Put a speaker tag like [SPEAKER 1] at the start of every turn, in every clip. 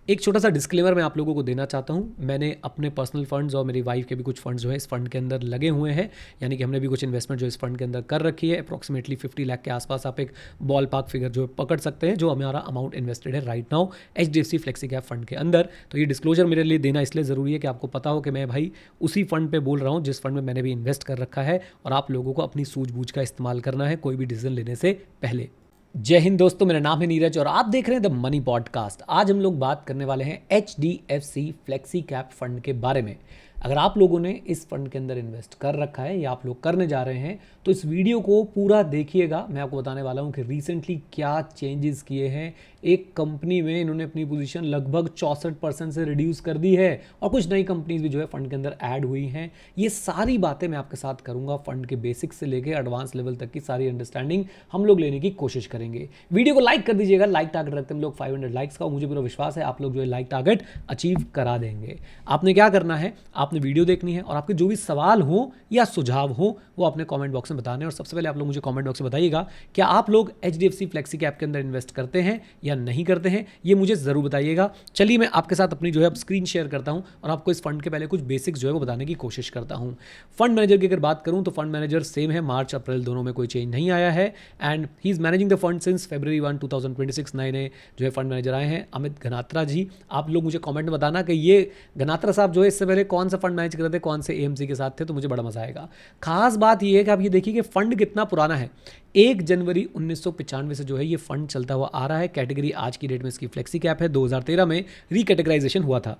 [SPEAKER 1] एक छोटा सा डिस्क्लेमर मैं आप लोगों को देना चाहता हूँ। मैंने अपने पर्सनल फंड्स और मेरी वाइफ के भी कुछ फंड्स जो है इस फंड के अंदर लगे हुए हैं, यानी कि हमने भी कुछ इन्वेस्टमेंट जो इस फंड के अंदर कर रखी है। अप्रॉक्सीमेटली 50 लाख के आसपास आप एक बॉल पार्क फिगर जो है पकड़ सकते हैं, जो हमारा अमाउंट इन्वेस्टेड है right now HDFC flexi cap fund के अंदर। तो ये डिस्क्लोजर मेरे लिए देना इसलिए ज़रूरी है कि आपको पता हो कि मैं भाई उसी फंड पर बोल रहा हूँ जिस फंड में मैंने भी इन्वेस्ट कर रखा है, और आप लोगों को अपनी सूझबूझ का इस्तेमाल करना है कोई भी डिसीजन लेने से पहले। जय हिंद दोस्तों, मेरा नाम है नीरज और आप देख रहे हैं द मनी पॉडकास्ट। आज हम लोग बात करने वाले हैं HDFC फ्लेक्सी कैप फंड के बारे में। अगर आप लोगों ने इस फंड के अंदर इन्वेस्ट कर रखा है या आप लोग करने जा रहे हैं तो इस वीडियो को पूरा देखिएगा। मैं आपको बताने वाला हूं कि रिसेंटली क्या चेंजेस किए हैं। एक कंपनी में इन्होंने अपनी पोजीशन लगभग 64% से रिड्यूस कर दी है और कुछ नई कंपनीज भी जो है फंड के अंदर ऐड हुई हैं। ये सारी बातें मैं आपके साथ करूंगा। फंड के बेसिक्स से लेकर एडवांस लेवल तक की सारी अंडरस्टैंडिंग हम लोग लेने की कोशिश करेंगे। वीडियो को लाइक कर दीजिएगा। लाइक टारगेट रखते हैं हम लोग 500 लाइक्स का, और मुझे पूरा विश्वास है आप लोग जो है लाइक टारगेट अचीव करा देंगे। आपने क्या करना है, आपने वीडियो देखनी है और आपके जो भी सवाल हो या सुझाव हो वो अपने कमेंट बॉक्स में बताने। और सबसे पहले आप लोग मुझे कमेंट बॉक्स में बताइएगा क्या आप लोग HDFC फ्लेक्सी कैप के अंदर इन्वेस्ट करते हैं या नहीं करते हैं, ये मुझे जरूर बताइएगा। चलिए मैं आपके साथ अपनी जो है स्क्रीन शेयर करता हूं और आपको इस फंड के पहले कुछ बेसिक्स जो है वो बताने की कोशिश करता हूं। फंड मैनेजर की अगर बात करूं तो फंड मैनेजर सेम है, मार्च अप्रैल दोनों में कोई चेंज नहीं आया है। And he is managing the fund since February 1, 2026। नए जो है फंड मैनेजर आए हैं अमित घनात्रा जी। आप लोग मुझे कमेंट में बताना कि ये घनात्रा साहब जो है इससे पहले कौन सा फंड मैनेज करते थे, कौन से AMC के साथ थे, तो मुझे बड़ा मजा आएगा। खास बात ये है कि आप ये देखिए कि फंड कितना पुराना है। 1 जनवरी 1995 से जो है ये फंड चलता हुआ आ रहा है। कैटेगरी आज की डेट में इसकी फ्लेक्सी कैप है। 2013 में रिकैटेगराइजेशन हुआ था।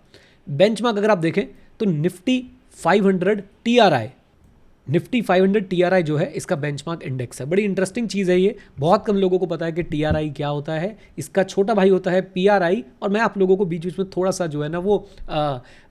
[SPEAKER 1] बेंचमार्क अगर आप देखें तो निफ्टी 500 TRI, निफ्टी 500 TRI जो है इसका बेंचमार्क इंडेक्स है। बड़ी इंटरेस्टिंग चीज़ है ये। बहुत कम लोगों को पता है कि TRI क्या होता है। इसका छोटा भाई होता है PRI, और मैं आप लोगों को बीच बीच में थोड़ा सा जो है ना वो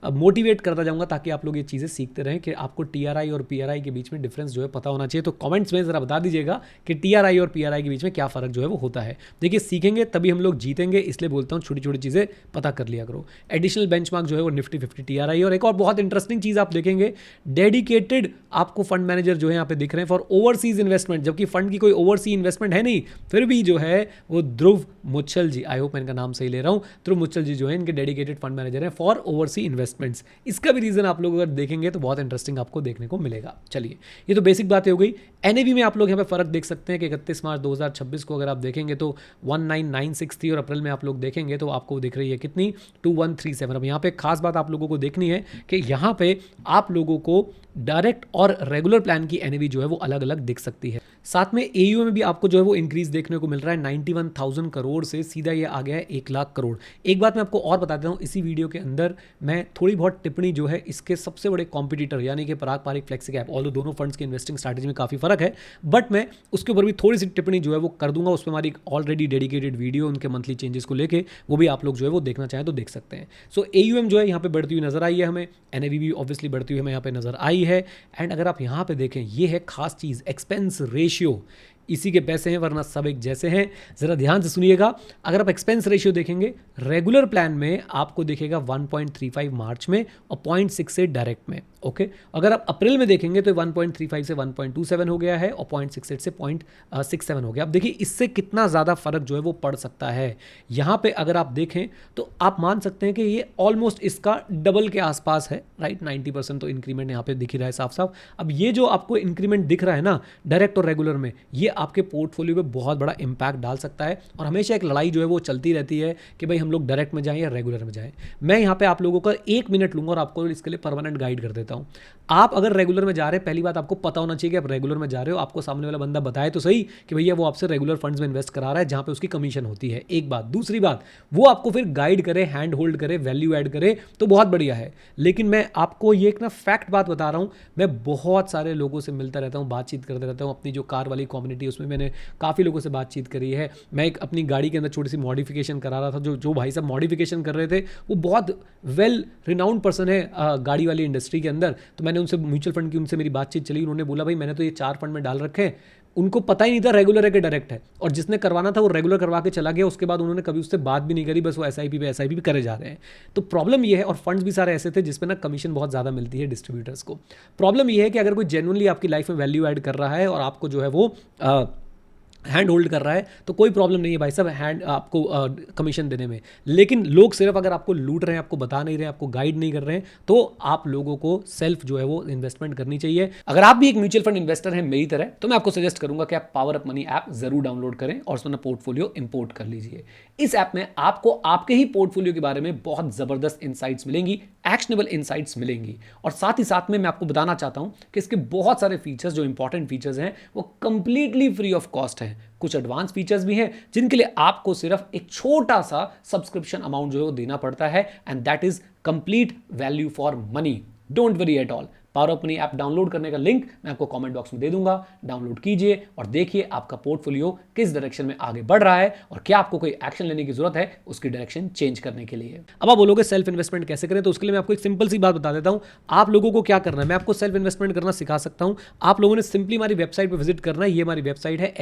[SPEAKER 1] मोटिवेट करता जाऊंगा ताकि आप लोग ये चीज़ें सीखते रहें कि आपको TRI और PRI के बीच में डिफरेंस जो है पता होना चाहिए। तो कमेंट्स में ज़रा बता दीजिएगा कि TRI और PRI के बीच में क्या फ़र्क जो है वो होता है। देखिए सीखेंगे तभी हम लोग जीतेंगे, इसलिए बोलता हूँ छोटी छोटी चीज़ें पता कर लिया करो। एडिशनल बेंचमार्क जो है वो निफ्टी 50 TRI। और एक और बहुत इंटरेस्टिंग चीज़ आप देखेंगे, डेडिकेटेड आपको फंड मैनेजर जो है यहाँ पे दिख रहे हैं फॉर ओवरसीज इन्वेस्टमेंट, जबकि फंड की कोई ओवरसी इन्वेस्टमेंट है नहीं, फिर भी जो है वो ध्रुव मुच्छल जी, आई होप मैं इनका नाम सही ले रहा हूँ, ध्रुव मुच्छल जी जो है इनके डेडिकेटेड फंड मैनेजर हैं फॉर ओवरसी इन्वेस्टमेंट्स। इसका भी रीजन आप लोग अगर देखेंगे तो बहुत इंटरेस्टिंग आपको देखने को मिलेगा। चलिए ये तो बेसिक बातें हो गई। NAV में आप लोग यहाँ पे फर्क देख सकते हैं कि 31 मार्च 2026 को अगर आप देखेंगे तो 1996 थी, और अप्रैल में आप लोग देखेंगे तो आपको दिख रही है कितनी, 2137। अब यहाँ पे खास बात आप लोगों को देखनी है कि यहाँ पे आप लोगों को डायरेक्ट और रेगुलर प्लान की NAV जो है वो अलग अलग दिख सकती है। साथ में AUM में भी आपको जो है वो इंक्रीज देखने को मिल रहा है। 91,000 करोड़ से सीधा ये आ गया है 1 लाख करोड़। एक बात मैं आपको और बता देता हूँ, इसी वीडियो के अंदर मैं थोड़ी बहुत टिप्पणी जो है इसके सबसे बड़े कॉम्पिटिटर यानी कि पराग पारिक फ्लेक्सी कैप, ऑल्दो दोनों फंड्स की इन्वेस्टिंग स्ट्रैटेजी में काफ़ी फर्क है, बट मैं उसके ऊपर भी थोड़ी सी टिप्पणी जो है वो कर दूंगा। उसमें हमारी ऑलरेडी डेडिकेटेड वीडियो उनके मंथली चेंजेस को लेकर, वो भी आप लोग जो है वो देखना चाहें तो देख सकते हैं। सो AUM जो है यहाँ पे बढ़ती हुई नजर आई है हमें, NAV भी ऑब्वियसली बढ़ती हुई हमें यहाँ पे नजर आई है। एंड अगर आप यहाँ पे देखें, ये है खास चीज़, एक्सपेंस रेशियो। इसी के पैसे हैं वरना सब एक जैसे हैं। ज़रा ध्यान से सुनिएगा। अगर आप एक्सपेंस रेशियो देखेंगे रेगुलर प्लान में आपको दिखेगा 1.35 मार्च में और 0.68 डायरेक्ट में। ओके, अगर आप अप्रैल में देखेंगे तो 1.35 से 1.27 हो गया है और 0.68 से 0.67 हो गया। अब देखिए इससे कितना ज़्यादा फर्क जो है वो पड़ सकता है। यहाँ पे अगर आप देखें तो आप मान सकते हैं कि ये ऑलमोस्ट इसका डबल के आसपास है, राइट। 90% तो इंक्रीमेंट यहाँ पे दिख ही रहा है साफ साफ। अब ये जो आपको इंक्रीमेंट दिख रहा है ना डायरेक्ट और रेगुलर में, ये आपके पोर्टफोलियो पे बहुत बड़ा इंपैक्ट डाल सकता है। और हमेशा एक लड़ाई जो है वो चलती रहती है कि भाई हम लोग डायरेक्ट में जाएं या रेगुलर में जाएं। मैं यहाँ पे आप लोगों का 1 मिनट लूंगा और आपको इसके लिए परमानेंट गाइड कर देता हूँ। आप अगर रेगुलर में जा रहे हैं, पहली बात आपको पता होना चाहिए कि आप रेगुलर में जा रहे हो। आपको सामने वाला बंदा बताए तो सही कि भैया वो आपसे रेगुलर फंड्स में इन्वेस्ट करा रहा है जहां पे उसकी कमीशन होती है। एक बात, दूसरी बात, वो आपको फिर गाइड करे, हैंड होल्ड करे, वैल्यू ऐड करे तो बहुत बढ़िया है। लेकिन मैं आपको ये एक ना फैक्ट बात बता रहा हूं, मैं बहुत सारे लोगों से मिलता रहता हूं, बातचीत करते रहता हूं। अपनी जो कार वाली कम्युनिटी उसमें मैंने काफ़ी लोगों से बातचीत करी है। मैं एक अपनी गाड़ी के अंदर छोटी सी मॉडिफिकेशन करा रहा था। जो भाई साहब मॉडिफिकेशन कर रहे थे वो बहुत वेल रिनाउंड पर्सन है गाड़ी वाली इंडस्ट्री के अंदर। तो मैंने उनसे म्यूचुअल फंड की उनसे मेरी बातचीत चली। उन्होंने बोला भाई मैंने तो ये 4 फंड में डाल रखे हैं। उनको पता ही नहीं था रेगुलर है कि डायरेक्ट है, और जिसने करवाना था वो रेगुलर करवा के चला गया। उसके बाद उन्होंने कभी उससे बात भी नहीं करी, बस वो एसआईपी पे करे जा रहे हैं। तो प्रॉब्लम ये है, और फंड्स भी सारे ऐसे थे जिसमें ना कमीशन बहुत ज़्यादा मिलती है डिस्ट्रीब्यूटर्स को। प्रॉब्लम ये है कि अगर कोई जेन्युइनली आपकी लाइफ में वैल्यू ऐड कर रहा है और आपको जो है वो हैंड होल्ड कर रहा है तो कोई प्रॉब्लम नहीं है भाई साहब हैंड आपको कमीशन देने में। लेकिन लोग सिर्फ अगर आपको लूट रहे हैं, आपको बता नहीं रहे हैं, आपको गाइड नहीं कर रहे हैं, तो आप लोगों को सेल्फ जो है वो इन्वेस्टमेंट करनी चाहिए। अगर आप भी एक म्यूचुअल फंड इन्वेस्टर हैं मेरी तरह, तो मैं आपको सजेस्ट करूंगा कि आप पावर अप मनी ऐप जरूर डाउनलोड करें और उसमें पोर्टफोलियो इंपोर्ट कर लीजिए। इस ऐप में आपको आपके ही पोर्टफोलियो के बारे में बहुत जबरदस्त इंसाइट्स मिलेंगी, एक्शनेबल इंसाइट्स मिलेंगी। और साथ ही साथ में मैं आपको बताना चाहता हूं कि इसके बहुत सारे फीचर्स, जो इंपॉर्टेंट फीचर्स हैं, वो कंप्लीटली फ्री ऑफ कॉस्ट है। कुछ एडवांस फीचर्स भी हैं जिनके लिए आपको सिर्फ एक छोटा सा सब्सक्रिप्शन अमाउंट जो है वो देना पड़ता है, and that is complete value for money. Don't worry at all. Power up money app download करने का लिंक मैं आपको कमेंट बॉक्स में दे दूंगा। डाउनलोड कीजिए और देखिए आपका पोर्टफोलियो किस डायरेक्शन में आगे बढ़ रहा है और क्या आपको कोई एक्शन लेने की जरूरत है उसकी डायरेक्शन चेंज करने के लिए। अब आप बोलोगे सेल्फ इन्वेस्टमेंट कैसे करें, तो उसके लिए मैं आपको एक सिंपल सी बात बता देता हूं। आप लोगों को क्या करना है, मैं आपको सेल्फ इन्वेस्टमेंट करना सिखा सकता हूं। आप लोगों ने सिंपली हमारी वेबसाइट पर विजिट करना है। ये हमारी वेबसाइट है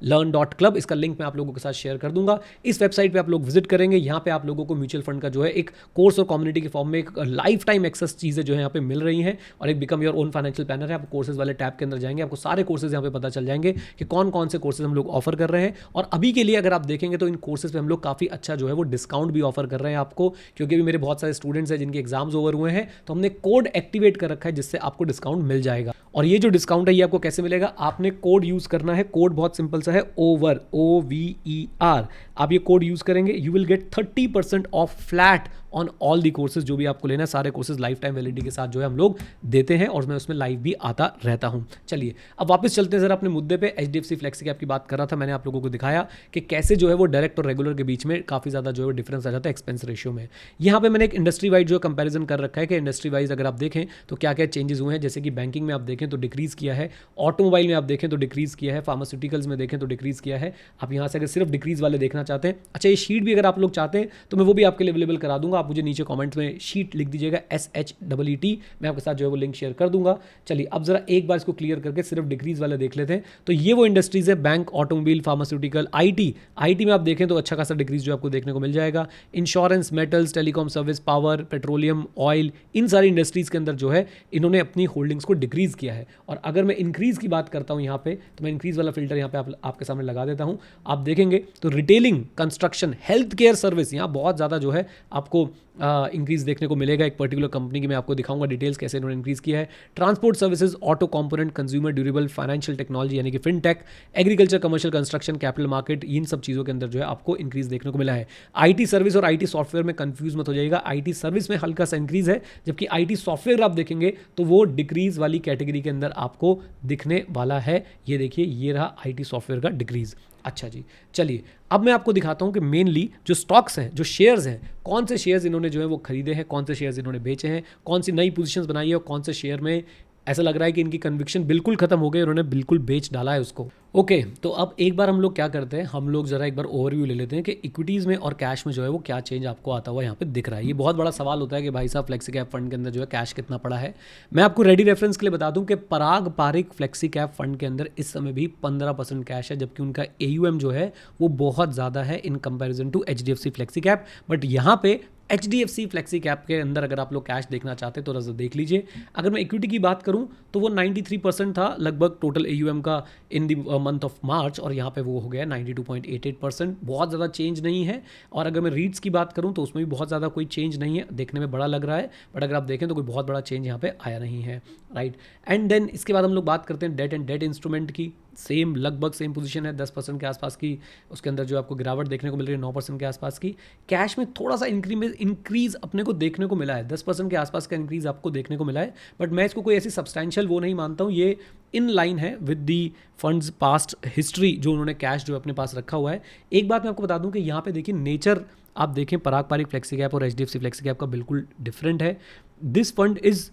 [SPEAKER 1] learn.club। इसका लिंक मैं आप लोगों के साथ शेयर कर दूंगा। इस वेबसाइट पे आप लोग विजिट करेंगे, यहाँ पे आप लोगों को म्यूचुअल फंड का जो है एक कोर्स और कम्युनिटी के फॉर्म में एक लाइफ टाइम एक्सेस चीजें जो है यहाँ पे मिल रही हैं, और एक become your own financial planner है। आप कोर्सेज वाले टैब के अंदर जाएंगे, आपको सारे कोर्सेज यहाँ पे पता चल जाएंगे कि कौन कौन से कोर्सेज हम लोग ऑफर कर रहे हैं। और अभी के लिए अगर आप देखेंगे तो इन कोर्सेज पे हम लोग काफी अच्छा जो है वो डिस्काउंट भी ऑफर कर रहे हैं आपको, क्योंकि अभी मेरे बहुत सारे स्टूडेंट्स हैं जिनके एग्जाम्स ओवर हुए हैं, तो हमने कोड एक्टिवेट कर रखा है जिससे आपको डिस्काउंट मिल जाएगा। और ये जो डिस्काउंट है ये आपको कैसे मिलेगा, आपने कोड यूज करना है। कोड बहुत सिंपल सा है, OVER, OVER। आप ये कोड यूज करेंगे, you will get 30% of flat on all the courses. जो भी आपको लेना है, सारे कोर्सेज लाइफ टाइम वैलिडिटी के साथ जो है हम लोग देते हैं, और मैं उसमें लाइव भी आता रहता हूं। चलिए अब वापस चलते हैं जरा अपने मुद्दे पे। HDFC फ्लेक्सी कैप की बात कर रहा था, मैंने आप लोगों को दिखाया कि कैसे जो है वो डायरेक्ट और रेगुलर के बीच में काफी ज्यादा जो है वो डिफरेंस आ जाता है एक्सपेंस रेशियो में। यहाँ पे मैंने एक इंडस्ट्री वाइज जो कंपेरिजन कर रखा है कि इंडस्ट्री वाइज अगर आप देखें तो क्या क्या चेंजेस हुए हैं। जैसे कि बैंकिंग में आप देखें तो डिक्रीज किया है, ऑटोमोबाइल में आप देखें तो डिक्रीज किया है, फार्मास्यूटिकल्स में देखें तो डिक्रीज किया है। आप यहाँ से अगर सिर्फ डिक्रीज वाले देखना चाहते हैं, अच्छा ये शीट भी अगर आप लोग चाहते हैं तो मैं वो भी आपके लिए अवेलेबल करा दूंगा। आप मुझे नीचे कॉमेंट में शीट लिख दीजिएगा, SHEET, मैं आपके साथ जो है वो लिंक शेयर कर दूंगा। चलिए अब जरा एक बार इसको क्लियर करके सिर्फ डिक्रीज वाले देख लेते हैं। तो ये वो इंडस्ट्रीज है, बैंक, ऑटोमोबाइल, फार्मास्यूटिकल, IT में आप देखें तो अच्छा खासा डिक्रीज जो आपको देखने को मिल जाएगा। Insurance, metals, telecom service, power, petroleum, oil, इन सारी इंडस्ट्रीज के अंदर जो है इन्होंने अपनी होल्डिंग्स को डिक्रीज किया है। और अगर मैं इंक्रीज की बात करता हूं यहाँ पे, तो मैं इंक्रीज वाला फिल्टर यहाँ पे आपके सामने लगा देता हूं। आप देखेंगे तो retailing, construction, health care service, यहाँ बहुत ज़्यादा जो है आपको इंक्रीज देखने को मिलेगा। एक पर्टिकुलर कंपनी की मैं आपको दिखाऊंगा डिटेल्स कैसे इन्होंने इंक्रीज किया है। Transport services, auto component, consumer durable, financial technology यानी कि fintech, agriculture, commercial, construction, capital market, इन सब चीज़ों के अंदर जो है आपको इंक्रीज देखने को मिला है। IT सर्विस और IT सॉफ्टवेयर में कंफ्यूज मत हो जाइएगा, IT सर्विस में हल्का सा इंक्रीज है, जबकि IT सॉफ्टवेयर आप देखेंगे तो वो डिक्रीज वाली कैटेगरी के अंदर आपको दिखने वाला है। ये देखिए, ये रहा IT सॉफ्टवेयर का डिक्रीज। अच्छा जी, चलिए अब मैं आपको दिखाता हूं कि मेनली जो स्टॉक्स हैं, जो शेयर्स हैं, कौन से शेयर्स इन्होंने जो है वो खरीदे हैं, कौन से शेयर्स इन्होंने बेचे हैं, कौन सी नई पोजीशंस बनाई है, और कौन से शेयर में ऐसा लग रहा है कि इनकी कन्विक्शन बिल्कुल खत्म हो गई, उन्होंने बिल्कुल बेच डाला है उसको। ओके, तो अब एक बार हम लोग क्या करते हैं, हम लोग जरा एक बार ओवरव्यू ले लेते हैं कि इक्विटीज़ में और कैश में जो है वो क्या चेंज आपको आता हुआ यहाँ पे दिख रहा है। ये बहुत बड़ा सवाल होता है कि भाई साहब फ्लेक्सी कैप फंड के अंदर जो है कैश कितना पड़ा है। मैं आपको रेडी रेफरेंस के लिए बता दूं कि पराग पारिक फ्लेक्सी कैप फंड के अंदर इस समय भी 15% कैश है, जबकि उनका AUM जो है वो बहुत ज़्यादा है in comparison to HDFC flexi cap. But यहाँ पे HDFC फ्लेक्सी कैप के अंदर अगर आप लोग कैश देखना चाहते हैं तो जरा देख लीजिए। अगर मैं इक्विटी की बात करूं तो वो 93% था लगभग टोटल AUM का in the month of March, और यहाँ पे वो हो गया 92.88%। बहुत ज़्यादा चेंज नहीं है। और अगर मैं रीट्स की बात करूं तो उसमें भी बहुत ज़्यादा कोई चेंज नहीं है, देखने में बड़ा लग रहा है, बट अगर आप देखें तो कोई बहुत बड़ा चेंज यहाँ पे आया नहीं है, राइट। एंड देन इसके बाद हम लोग बात करते हैं डेट एंड डेट इंस्ट्रूमेंट की। सेम लगभग सेम पोजीशन है, 10% के आसपास की उसके अंदर जो आपको गिरावट देखने को मिल रही है, 9% के आसपास की। कैश में थोड़ा सा इंक्रीज अपने को देखने को मिला है, 10% के आसपास का इंक्रीज आपको देखने को मिला है, बट मैं इसको कोई ऐसी सब्सटैंशियल वो नहीं मानता हूँ। ये इन लाइन है with the funds past history, जो उन्होंने कैश जो अपने पास रखा हुआ है। एक बात मैं आपको बता दूं कि यहाँ पे देखिए नेचर आप देखें पराग पारिक फ्लेक्सी कैप और HDFC फ्लेक्सी कैप का बिल्कुल डिफरेंट है। This fund is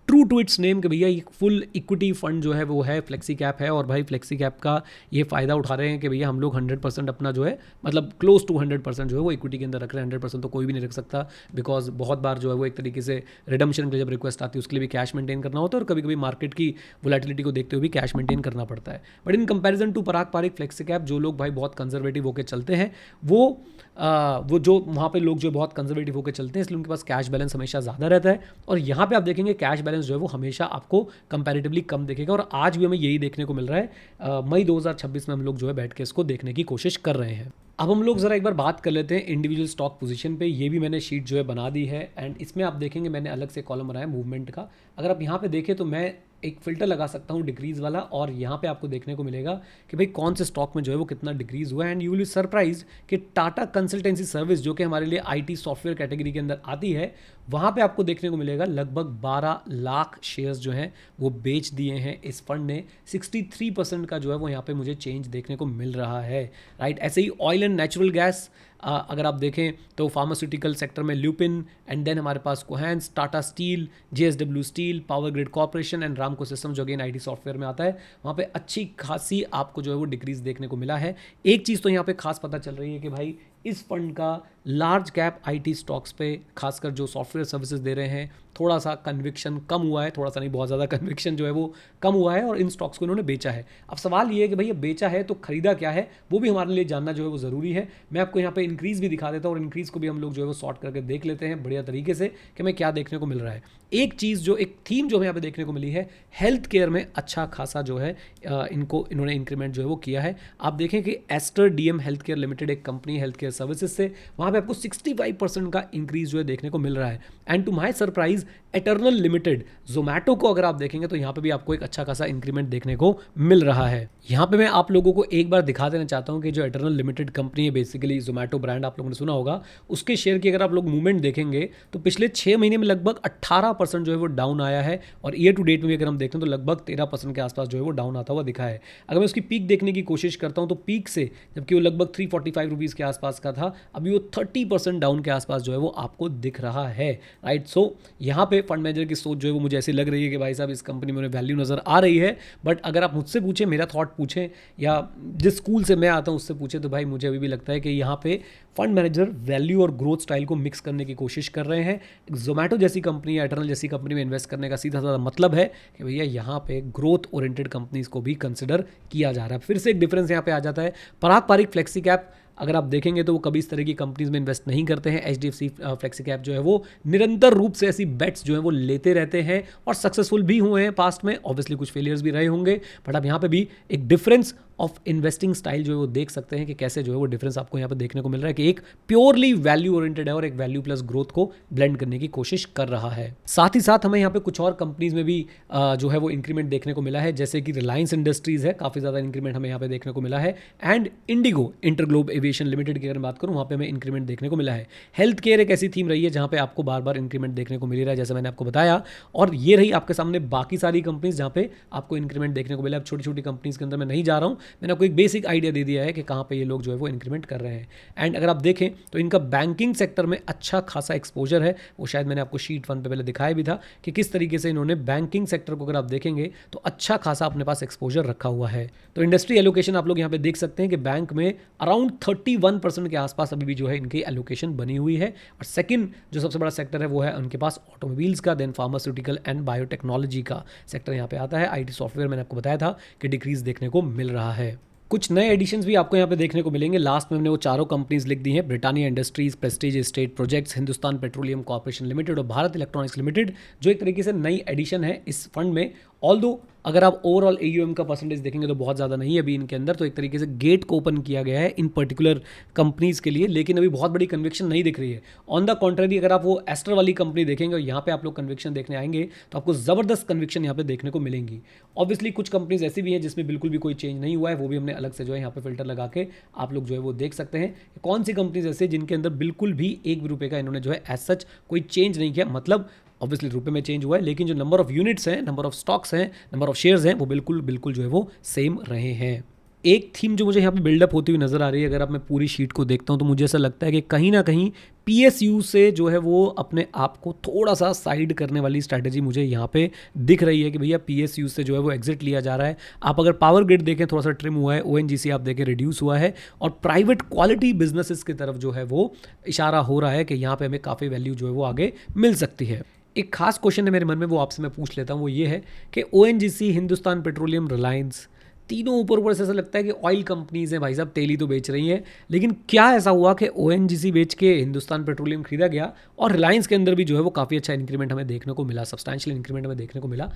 [SPEAKER 1] true to its name कि भैया ये फुल इक्विटी फंड जो है वो है, फ्लेक्सी कैप है, और भाई फ्लेक्सी कैप का ये फ़ायदा उठा रहे हैं कि भैया हम लोग 100% अपना जो है मतलब क्लोज टू 100% जो है वो इक्विटी के अंदर रख रहे हैं। 100% तो कोई भी नहीं रख सकता, बिकॉज बहुत बार जो है वो एक तरीके से रिडम्पशन के जब रिक्वेस्ट आती है उसके लिए भी कैश मेंटेन करना होता है, और कभी कभी मार्केट की वोलेटिलिटी को देखते हुए भी कैश मेंटेन करना पड़ता है। But in comparison to Parag Parikh flexi cap, जो लोग भाई बहुत कंजर्वेटिव होकर चलते हैं वो जो वहाँ पे लोग जो बहुत कंजर्वेटिव होकर चलते हैं, इसलिए उनके पास कैश बैलेंस हमेशा ज़्यादा रहता है। और यहाँ पे आप देखेंगे कैश बैलेंस बैलेंस जो है वो हमेशा आपको कंपैरेटिवली कम दिखेगा, और आज भी हमें यही देखने को मिल रहा है। मई 2026 में हम लोग जो है बैठ के इसको देखने की कोशिश कर रहे हैं। अब हम लोग ज़रा एक बार बात कर लेते हैं इंडिविजुअल स्टॉक पोजीशन पे। ये भी मैंने शीट जो है बना दी है, एंड इसमें आप देखेंगे मैंने अलग से कॉलम बनाया मूवमेंट का। अगर आप यहाँ पे देखें तो मैं एक फ़िल्टर लगा सकता हूँ डिक्रीज़ वाला, और यहाँ पे आपको देखने को मिलेगा कि भाई कौन से स्टॉक में जो है वो कितना डिक्रीज़ हुआ है। And you will be surprise कि टाटा कंसल्टेंसी सर्विस जो कि हमारे लिए आईटी सॉफ्टवेयर कैटेगरी के अंदर आती है, वहाँ पे आपको देखने को मिलेगा लगभग 12 लाख शेयर्स जो हैं वो बेच दिए हैं इस फंड ने। 63% का जो है वो यहाँ पे मुझे चेंज देखने को मिल रहा है, राइट। ऐसे ही ऑयल एंड नेचुरल गैस अगर आप देखें तो फार्मास्यूटिकल सेक्टर में ल्यूपिन, एंड देन हमारे पास Cohance, Tata steel, JSW steel, power grid corporation and Ramco system जो अगेन आईटी सॉफ्टवेयर में आता है, वहाँ पे अच्छी खासी आपको जो है वो डिक्रीज देखने को मिला है। एक चीज़ तो यहाँ पे खास पता चल रही है कि भाई इस फंड का लार्ज कैप आईटी स्टॉक्स पे खासकर जो सॉफ्टवेयर सर्विसेज दे रहे हैं थोड़ा सा कन्विक्शन कम हुआ है, थोड़ा सा नहीं बहुत ज़्यादा कन्विक्शन जो है वो कम हुआ है, और इन स्टॉक्स को इन्होंने बेचा है। अब सवाल ये है कि भाई ये बेचा है तो खरीदा क्या है, वो भी हमारे लिए जानना जो है वो ज़रूरी है। मैं आपको यहाँ पे इंक्रीज़ भी दिखा देता हूँ, और इंक्रीज़ को भी हम लोग जो है वो सॉर्ट करके देख लेते हैं बढ़िया तरीके से कि हमें क्या देखने को मिल रहा है। एक चीज़ जो एक थीम जो हमें यहाँ पे देखने को मिली है, हेल्थ केयर में अच्छा खासा जो है इन्होंने इंक्रीमेंट जो है वो किया है। आप देखें कि Aster DM health care limited एक कंपनी हेल्थ केयर सर्विसेज से, वहाँ पे आपको 65% का इंक्रीज जो है देखने को मिल रहा है। And to my surprise Eternal Limited Zomato को अगर आप देखेंगे तो यहाँ पे भी आपको एक अच्छा खासा इंक्रीमेंट देखने को मिल रहा है। यहाँ पे मैं आप लोगों को एक बार दिखा देना चाहता हूँ कि जो एटर्नल लिमिटेड कंपनी है, बेसिकली जोमैटो ब्रांड आप लोगों ने सुना होगा, उसके शेयर की अगर आप लोग मूवमेंट देखेंगे तो पिछले 6 महीने में लगभग 18% जो है वो डाउन आया है, और ईयर टू डेट में भी अगर हम देखते हैं तो लगभग 13% के आसपास जो है वो डाउन आता हुआ दिखा है। अगर मैं उसकी पीक देखने की कोशिश करता हूँ तो पीक से जबकि वो लगभग 345 रुपीज़ के आसपास का था, अभी वो 30% डाउन के आसपास जो है वो आपको दिख रहा है, राइट। सो यहाँ पे फंड मैनेजर की सोच जो है वो मुझे ऐसी लग रही है कि भाई साहब इस कंपनी में उन्हें वैल्यू नज़र आ रही है। बट अगर आप मुझसे पूछें, मेरा थॉट पूछें, या जिस स्कूल से मैं आता हूँ उससे पूछें, तो भाई मुझे अभी भी लगता है कि यहाँ पे फंड मैनेजर वैल्यू और ग्रोथ स्टाइल को मिक्स करने की कोशिश कर रहे हैं। जोमैटो जैसी कंपनी या एटर्नल जैसी कंपनी में इन्वेस्ट करने का सीधा साधा मतलब है कि भैया यहाँ पे ग्रोथ ओरिएंटेड कंपनीज को भी कंसिडर किया जा रहा है। फिर से एक डिफरेंस यहाँ पे आ जाता है, पराग पारिक फ्लेक्सी कैप अगर आप देखेंगे तो वो कभी इस तरह की कंपनीज में इन्वेस्ट नहीं करते हैं। एचडीएफसी फ्लेक्सी कैप जो है वो निरंतर रूप से ऐसी बेट्स जो है वो लेते रहते हैं और सक्सेसफुल भी हुए हैं पास्ट में, ऑब्वियसली कुछ फेलियर्स भी रहे होंगे, बट आप यहाँ पे भी एक डिफरेंस ऑफ इन्वेस्टिंग स्टाइल जो है वो देख सकते हैं कि कैसे जो है वो डिफरेंस आपको यहाँ पे देखने को मिल रहा है कि एक प्योरली वैल्यू ओरिएंटेड है और एक वैल्यू प्लस ग्रोथ को ब्लेंड करने की कोशिश कर रहा है। साथ ही साथ हमें यहाँ पे कुछ और कंपनीज में भी जो है वो इंक्रीमेंट देखने को मिला है, जैसे कि रिलायंस इंडस्ट्रीज है, काफ़ी ज़्यादा इंक्रीमेंट हमें यहाँ पे देखने को मिला है, and Indigo InterGlobe aviation limited की अगर बात करूँ वहाँ पे हमें इंक्रीमेंट देखने को मिला है। हेल्थ केयर एक ऐसी थीम रही है जहाँ पे आपको बार बार इंक्रीमेंट देखने को मिल रहा है, जैसे मैंने आपको बताया, और ये रही आपके सामने बाकी सारी कंपनीज जहाँ पे आपको इंक्रीमेंट देखने को मिला। अब छोटी छोटी कंपनीज के अंदर मैं नहीं जा रहा हूँ, मैंने आपको एक बेसिक आइडिया दे दिया है कि कहाँ पे ये लोग जो है वो इंक्रीमेंट कर रहे हैं। एंड अगर आप देखें तो इनका बैंकिंग सेक्टर में अच्छा खासा एक्सपोजर है, वो शायद मैंने आपको शीट 1 पे पहले दिखाया भी था कि किस तरीके से इन्होंने बैंकिंग सेक्टर को अगर आप देखेंगे तो अच्छा खासा अपने पास एक्सपोजर रखा हुआ है। तो इंडस्ट्री एलोकेशन आप लोग यहाँ पे देख सकते हैं कि बैंक में अराउंड 31% के आसपास अभी भी जो है इनकी एलोकेशन बनी हुई है, और सेकंड जो सबसे बड़ा सेक्टर है वो है उनके पास ऑटोमोबाइल्स का, देन फार्मास्यूटिकल एंड बायोटेक्नोलॉजी का सेक्टर यहाँ पे आता है। आईटी सॉफ्टवेयर मैंने आपको बताया था कि डिक्रीज देखने को मिल रहा है। कुछ नए एडिशंस भी आपको यहाँ पे देखने को मिलेंगे। लास्ट में हमने वो चारों कंपनीज लिख दी हैं, Britannia industries, Prestige estate projects, Hindustan petroleum corporation limited और भारत इलेक्ट्रॉनिक्स लिमिटेड, जो एक तरीके से नई एडिशन है इस फंड में। ऑल्दो अगर आप ओवरऑल एयूएम का परसेंटेज देखेंगे तो बहुत ज़्यादा नहीं है अभी इनके अंदर, तो एक तरीके से गेट को ओपन किया गया है इन पर्टिकुलर कंपनीज़ के लिए, लेकिन अभी बहुत बड़ी कन्विक्शन नहीं दिख रही है। ऑन द कॉन्ट्ररी अगर आप वो एस्टर वाली कंपनी देखेंगे और यहाँ पे आप लोग कन्विक्शन देखने आएंगे तो आपको ज़बरदस्त कन्विक्शन यहाँ पे देखने को मिलेंगी। ऑब्वियसली कुछ कंपनीज ऐसी भी हैं जिसमें बिल्कुल भी कोई चेंज नहीं हुआ है, वो भी हमने अलग से जो है यहाँ पे फिल्टर लगा के आप लोग जो है वो देख सकते हैं कौन सी कंपनीज ऐसे जिनके अंदर बिल्कुल भी 1 भी रुपये का इन्होंने जो है एज सच कोई चेंज नहीं किया। मतलब ऑब्वियसली रुपए में चेंज हुआ है, लेकिन जो नंबर ऑफ यूनिट्स हैं, नंबर ऑफ स्टॉक्स हैं, नंबर ऑफ शेयर्स हैं, वो बिल्कुल जो है वो सेम रहे हैं। एक थीम जो मुझे यहाँ पे बिल्डअप होती हुई नज़र आ रही है, अगर आप मैं पूरी शीट को देखता हूँ तो मुझे ऐसा लगता है कि कहीं ना कहीं पीएसयू से जो है वो अपने आप को थोड़ा सा साइड करने वाली स्ट्रैटेजी मुझे यहाँ पे दिख रही है कि भैया पीएसयू से जो है वो एग्जिट लिया जा रहा है। आप अगर पावर ग्रिड देखें थोड़ा सा ट्रिम हुआ है, ओएनजीसी आप देखें रिड्यूस हुआ है, और प्राइवेट क्वालिटी बिजनेसेस की तरफ जो है वो इशारा हो रहा है कि यहाँ पे हमें काफ़ी वैल्यू जो है वो आगे मिल सकती है। एक खास क्वेश्चन है मेरे मन में, वो आपसे मैं पूछ लेता हूँ, वो ये है कि ओएनजीसी, हिंदुस्तान पेट्रोलियम, रिलायंस, तीनों ऊपर ऊपर से ऐसा लगता है कि ऑयल कंपनीज हैं भाई साहब, तेल ही तो बेच रही हैं। लेकिन क्या ऐसा हुआ कि ओएनजीसी बेच के हिंदुस्तान पेट्रोलियम खरीदा गया और रिलायंस के अंदर भी जो है वो काफ़ी अच्छा इंक्रीमेंट हमें देखने को मिला, सब्सटैंशियल इंक्रीमेंट हमें देखने को मिला।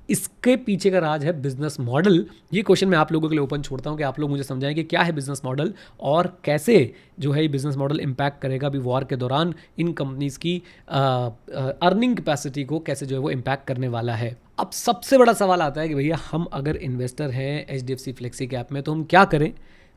[SPEAKER 1] इसके पीछे का राज है बिजनेस मॉडल। ये क्वेश्चन मैं आप लोगों के लिए ओपन छोड़ता हूँ कि आप लोग मुझे समझाएं कि क्या है बिजनेस मॉडल और कैसे जो है ये बिजनेस मॉडल इम्पैक्ट करेगा अभी वॉर के दौरान इन कंपनीज की अर्निंग कैपेसिटी को, कैसे जो है वो इम्पैक्ट करने वाला है। अब सबसे बड़ा सवाल आता है कि भैया हम अगर इन्वेस्टर हैं HDFC फ्लेक्सी कैप में तो हम क्या करें,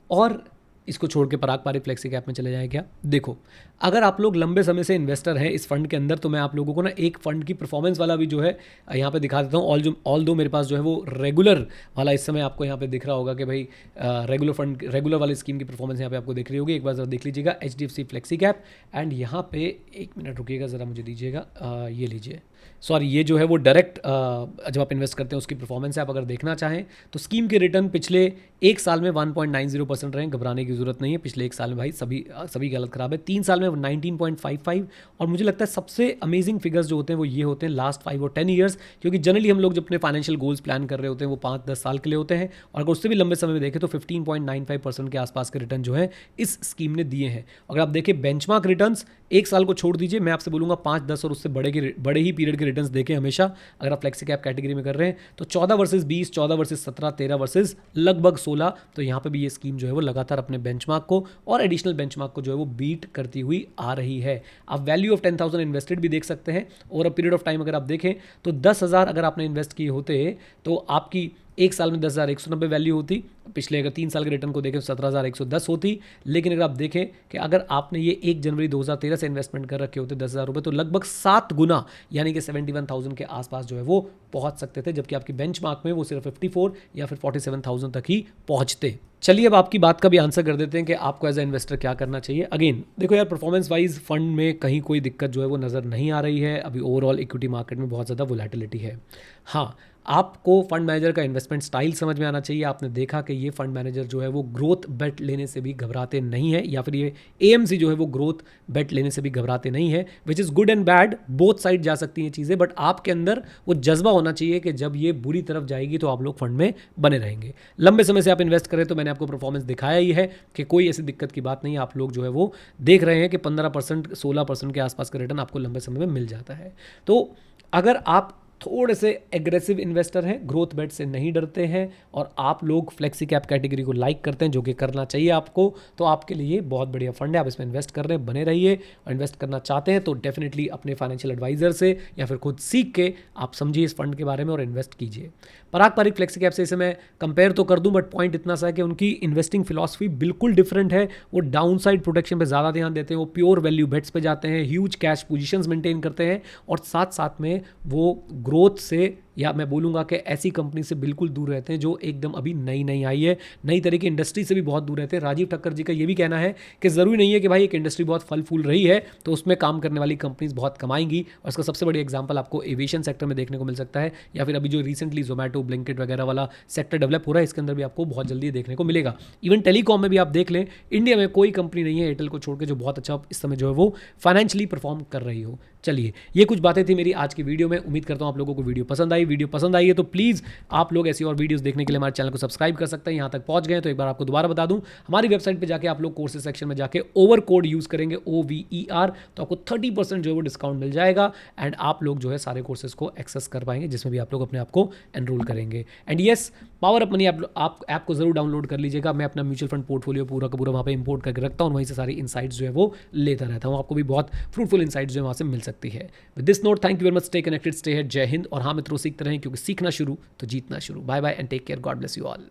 [SPEAKER 1] और इसको छोड़ के पराग पारिक फ्लेक्सी कैप में चले जाए क्या? देखो, अगर आप लोग लंबे समय से इन्वेस्टर हैं इस फंड के अंदर तो मैं आप लोगों को ना एक फंड की परफॉर्मेंस वाला भी जो है यहाँ पे दिखा देता हूँ। ऑल दो मेरे पास जो है वो रेगुलर वाला इस समय आपको यहाँ पे दिख रहा होगा कि भाई रेगुलर वाली स्कीम की परफॉर्मेंस यहाँ पे आपको दिख रही होगी। एक बार ज़रा देख लीजिएगा HDFC फ्लेक्सी कैप, एंड यहाँ पे एक मिनट रुकिएगा ज़रा, मुझे दीजिएगा, ये लीजिए, सॉरी, ये जो है वो डायरेक्ट जब आप इन्वेस्ट करते हैं उसकी परफॉर्मेंस है। आप अगर देखना चाहें तो स्कीम के रिटर्न पिछले एक साल में 1.90% रहे, घबराने की जरूरत नहीं है। पिछले एक साल में भाई सभी की हालत खराब है। 3 साल में 19.55, और मुझे लगता है सबसे अमेजिंग फिगर्स जो होते हैं वो ये होते हैं लास्ट 5 और 10 ईयर्स, क्योंकि जनरली हम लोग जब अपने फाइनेंशियल गोल्स प्लान कर रहे होते हैं वो 5-10 साल के लिए होते हैं, और अगर उससे भी लंबे समय में देखें तो 15.95% के आसपास के रिटर्न जो है इस स्कीम ने दिए हैं। अगर आप देखें बेंचमार्क रिटर्न्स, एक साल को छोड़ दीजिए, मैं आपसे बोलूँगा 5-10 और उससे बड़े ही पीरियड के रिटर्न्स देखें हमेशा। अगर आप फ्लेक्सी कैप कैटेगरी में कर रहे हैं तो 14 वर्सेस 20, 14 वर्सेस 17, 13 वर्सेस लगभग 16, तो यहाँ पे भी ये स्कीम जो है वो लगातार अपने बेंचमार्क को और एडिशनल बेंचमार्क को जो है वो बीट करती हुई आ रही है। आप वैल्यू ऑफ 10,000 इन्वेस्टेड भी देख सकते हैं, और अ पीरियड ऑफ टाइम अगर आप देखें तो 10,000 अगर आपने इन्वेस्ट किए होते तो आपकी एक साल में 10,190 वैल्यू होती, पिछले अगर 3 साल के रिटर्न को देखें तो 17,110 होती। लेकिन अगर आप देखें कि अगर आपने ये 1 जनवरी 2013 से इन्वेस्टमेंट कर रखे होते 10,000 रुपये, तो लगभग 7 गुना यानी कि 71,000 के आसपास जो है वो पहुंच सकते थे, जबकि आपकी बेंचमार्क में वो सिर्फ 54 या फिर 47,000 तक ही पहुंचते। चलिए अब आपकी बात का भी आंसर कर देते हैं कि आपको एज ए इन्वेस्टर क्या करना चाहिए। अगेन देखो यार, परफॉर्मेंस वाइज फंड में कहीं कोई दिक्कत जो है वो नज़र नहीं आ रही है। अभी ओवरऑल इक्विटी मार्केट में बहुत ज़्यादा वोलेटिलिटी है। हाँ, आपको फंड मैनेजर का इन्वेस्टमेंट स्टाइल समझ में आना चाहिए। आपने देखा कि ये फंड मैनेजर जो है वो ग्रोथ बेट लेने से भी घबराते नहीं है, या फिर ये AMC जो है वो ग्रोथ बेट लेने से भी घबराते नहीं है, which is good and bad, both side जा सकती हैं चीज़ें। बट आपके अंदर वो जज्बा होना चाहिए कि जब ये बुरी तरफ जाएगी तो आप लोग फंड में बने रहेंगे। लंबे समय से आप इन्वेस्ट करें तो मैंने आपको परफॉर्मेंस दिखाया ही है कि कोई ऐसी दिक्कत की बात नहीं है। आप लोग जो है वो देख रहे हैं कि 15%, 16% के आसपास का रिटर्न आपको लंबे समय में मिल जाता है। तो अगर आप थोड़े से एग्रेसिव इन्वेस्टर हैं, ग्रोथ बेट से नहीं डरते हैं, और आप लोग फ्लेक्सी कैप कैटेगरी को लाइक करते हैं, जो कि करना चाहिए आपको, तो आपके लिए बहुत बढ़िया फंड है। आप इसमें इन्वेस्ट कर रहे हैं, बने रहिए। और इन्वेस्ट करना चाहते हैं तो डेफिनेटली अपने फाइनेंशियल एडवाइजर से या फिर खुद सीख के आप समझिए इस फंड के बारे में और इन्वेस्ट कीजिए। पराग पारिक फ्लेक्सी कैप से इसे मैं कंपेयर तो कर दूं, बट पॉइंट इतना सा है कि उनकी इन्वेस्टिंग फिलॉसफी बिल्कुल डिफरेंट है। वो डाउन साइड प्रोटेक्शन पे ज़्यादा ध्यान देते हैं, वो प्योर वैल्यू बेट्स पे जाते हैं, ह्यूज कैश पोजीशंस मेंटेन करते हैं, और साथ साथ में वो ग्रोथ से, या मैं बोलूँगा कि ऐसी कंपनी से बिल्कुल दूर रहते हैं जो एकदम अभी नई आई है, नई तरह की इंडस्ट्री से भी बहुत दूर रहते हैं। राजीव ठक्कर जी का ये भी कहना है कि ज़रूरी नहीं है कि भाई एक इंडस्ट्री बहुत फल फूल रही है तो उसमें काम करने वाली कंपनीज बहुत कमाएंगी, और इसका सबसे बड़ी एग्जांपल आपको एविएशन सेक्टर में देखने को मिल सकता है, या फिर अभी जो रिसेंटली जोमेटो, ब्लिंकिट वगैरह वाला सेक्टर डेवलप हो रहा है, इसके अंदर भी आपको बहुत जल्दी देखने को मिलेगा। इवन टेलीकॉम में भी आप देख लें, इंडिया में कोई कंपनी नहीं है एयरटेल को छोड़ के जो बहुत अच्छा इस समय जो है वो फाइनेंशियली परफॉर्म कर रही हो। चलिए, ये कुछ बातें थी मेरी आज की वीडियो में। उम्मीद करता हूँ आप लोगों को वीडियो पसंद आई। वीडियो पसंद आई है तो प्लीज़ आप लोग ऐसी और वीडियोस देखने के लिए हमारे चैनल को सब्सक्राइब कर सकते हैं। यहाँ तक पहुँच गए तो एक बार आपको दोबारा बता दूँ, हमारी वेबसाइट पे जाके आप लोग कोर्सेज सेक्शन में जाके ओवर कोड यूज़ करेंगे OVER, तो आपको 30% जो है वो डिस्काउंट मिल जाएगा, एंड आप लोग जो है सारे कोर्सेज को एक्सेस कर पाएंगे जिसमें भी आप लोग अपने आप को एनरोल करेंगे। And yes, power up money आप ऐप को जरूर डाउनलोड कर लीजिएगा। मैं अपना म्यूचुअल फंड पोर्टफोलियो पूरा का पूरा वहाँ पे इंपोर्ट करके रखता हूँ, वहीं से सारी इनसाइट्स जो है वो लेता रहता हूँ। आपको भी बहुत फ्रूटफुल इनसाइट्स जो है वहाँ से मिल सकती है। With this note, thank you very much, stay connected, stay here, जय हिंद। और हाँ मित्रों, सीखते रहें, क्योंकि सीखना शुरू तो जीतना शुरू। Bye bye and take care, God bless you all.